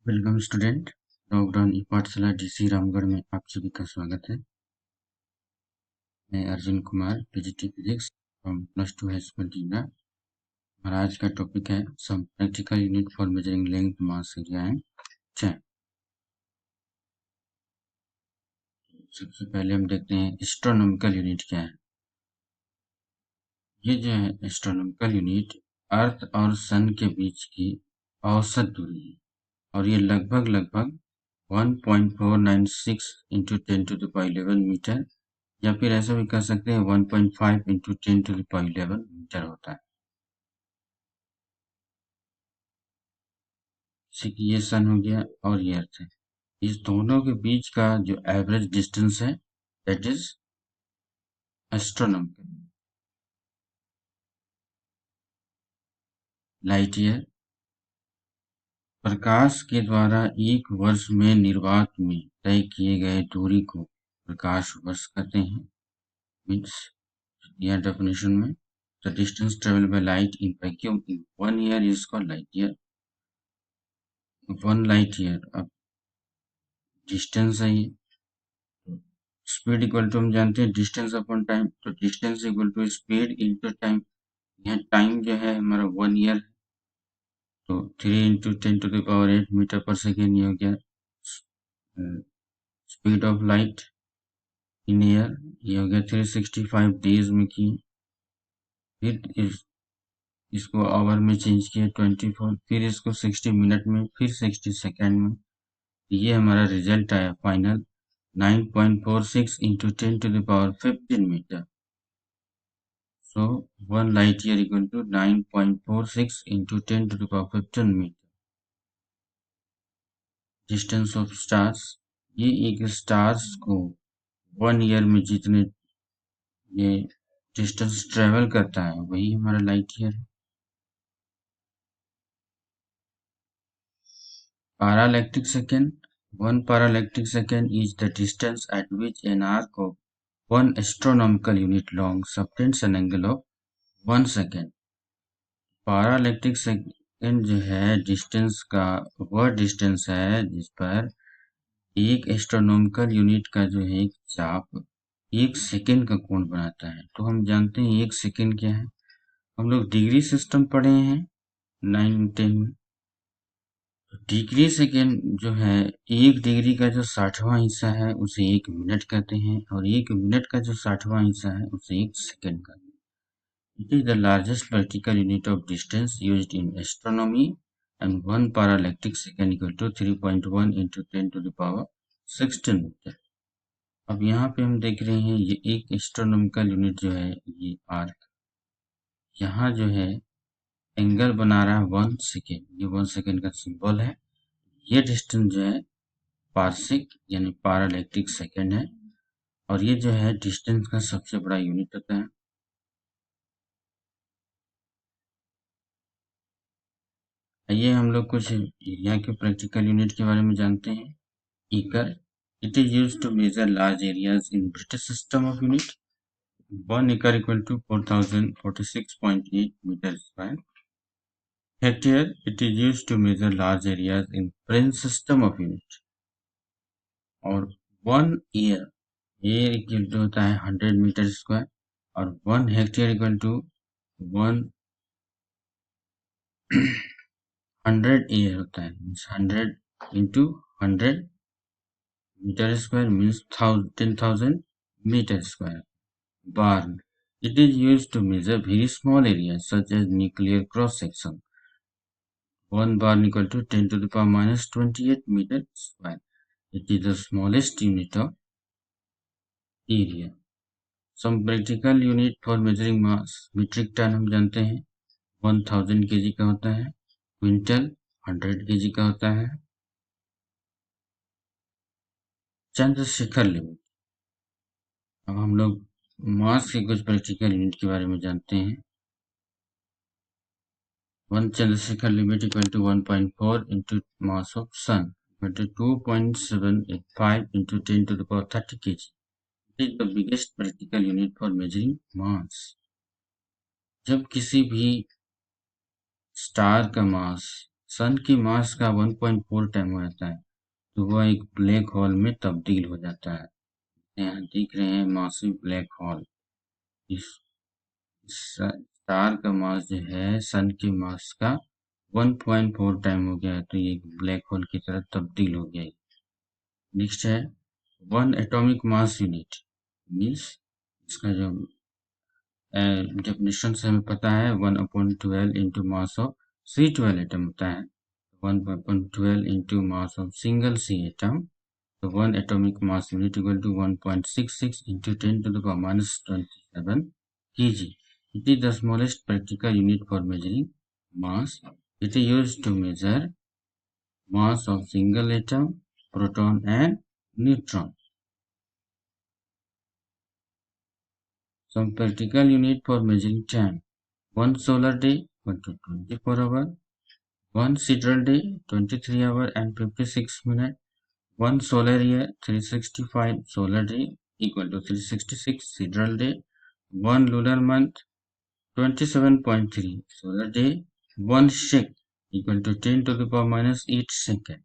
Welcome student. Lockdown ई पाठशाला DC Ramgarh में आप सभी का स्वागत है। मैं Arjun Kumar, PGT physics from +2 high school Tina. हमारा आज का टॉपिक है some practical unit for measuring length, mass, area and time. सबसे पहले हम देखते हैं एस्ट्रोनॉमिकल यूनिट क्या है। ये जो है एस्ट्रोनॉमिकल यूनिट अर्थ और सन के बीच की औसत दूरी है और ये लगभग 1.496 इंटू 10⁻11 मीटर या फिर ऐसा भी कर सकते हैं 1.5 इंटू 10⁻11 मीटर होता है। जैसे कि ये सन हो गया और ये अर्थ है। इस दोनों के बीच का जो एवरेज डिस्टेंस है that is astronomical. Light year प्रकाश के द्वारा एक वर्ष में निर्वात में तय किए गए दूरी को प्रकाश वर्ष कहते हैं। मीन्स यह डेफिनेशन में the distance travel by light in vacuum in 1 year is called light year. 1 light year अब डिस्टेंस है ये। स्पीड इक्वल टू हम जानते हैं डिस्टेंस अपॉन टाइम, तो distance equal to speed into time. यहाँ टाइम जो है हमारा 1 ईयर, तो 3 इंटू 10⁸ मीटर पर सेकेंड ये हो गया speed of light in year. ये हो गया 365 डेज में किए। फिर इसको आवर में चेंज किया 24, फिर इसको 60 मिनट में, फिर 60 सेकेंड में। ये हमारा रिजल्ट आया final 9.46 into 10⁻15 metre. So 1 light year equal to 9.46 into 10⁻15 meter. Distance of stars, ये एक स्टार्स को 1 ईयर में जितने ये डिस्टेंस ट्रेवल करता है वही हमारा लाइट ईयर है। Parallactic second, 1 parallactic second is the distance at which an arc of 1 astronomical unit long subtends an angle of 1 second. पैरालैक्टिक second जो है डिस्टेंस का वह डिस्टेंस है जिस पर एक एस्ट्रोनॉमिकल यूनिट का जो है एक चाप 1 सेकेंड का कोण बनाता है। तो हम जानते हैं 1 सेकेंड क्या है, हम लोग डिग्री सिस्टम पढ़े हैं 9-10 में। डिग्री सेकेंड जो है 1 डिग्री का जो 60वां हिस्सा है उसे 1 मिनट कहते हैं और 1 मिनट का जो 60वां हिस्सा है उसे 1 सेकेंड कहते हैं। It is the largest practical unit of distance used in astronomy and 1 parallactic second equal to 3.1 into 10⁻16 metre. अब यहाँ पे हम देख रहे हैं ये एक एस्ट्रोनॉमिकल यूनिट जो है ये आर्क, यहाँ जो है एंगल बना रहा है 1 सेकेंड, ये 1 सेकेंड का सिंबल है। ये डिस्टेंस जो है पार्सिक यानी पैरालैक्टिक सेकेंड है और ये जो है डिस्टेंस का सबसे बड़ा यूनिट होता है। आइए हम लोग कुछ एरिया के प्रैक्टिकल यूनिट के बारे में जानते हैं। Acre, it is used to measure large areas in British system of unit. 1 acre equal to 4046.8 meters square. Hectare, it is used to measure large areas in French system of unit. और 1 year equal to होता है 100 metre square और 1 hectare equal to 100 air होता है, 100 into 100 metre square means 10,000 metre square. Barn, it is used to measure very small areas such as nuclear cross section. 1 barn equal to 10 to the power minus 28 meter square. It is the smallest unit of area. Some practical unit for measuring mass. Metric ton हम जानते हैं 1000 kg का होता है, quintal 100 kg का होता है। Chandrashekhar limit, अब हम लोग मास के कुछ प्रैक्टिकल यूनिट के बारे में जानते हैं। 1 Chandrasekhar limit equal to 1.4 into mass of sun equal to 2.785 into 10 to the power 30 kg. It is the biggest practical unit for measuring mass. जब किसी भी स्टार का मास सन की मास का 1.4 टाइम हो जाता है तो वह एक ब्लैक होल में तब्दील हो जाता है। यहाँ दिख रहे हैं मासिव ब्लैक होल। इस स्टार का मास जो है सन की मास का 1.4 टाइम हो गया है तो ये एक ब्लैक होल की तरह तब्दील हो गया है। नेक्स्ट है 1 एटॉमिक मास यूनिट मीन्स इसका जो डेफिनेशन से हमें पता है 1/12 into mass of C12 atom होता है। 1/12 into mass of single C atom तो 1 atomic mass unit equal to 1.66 into 10 to the power minus 27 kg. It is the smallest practical unit for measuring mass. It is used to measure mass of single atom, proton and neutron. Some practical unit for measuring time. 1 solar day equal to 24 hours. 1 sidereal day 23 hours and 56 minutes. 1 solar year 365 solar day equal to 366 sidereal day. 1 lunar month 27.3 solar day. 1 sec equal to 10 to the power minus 8 second.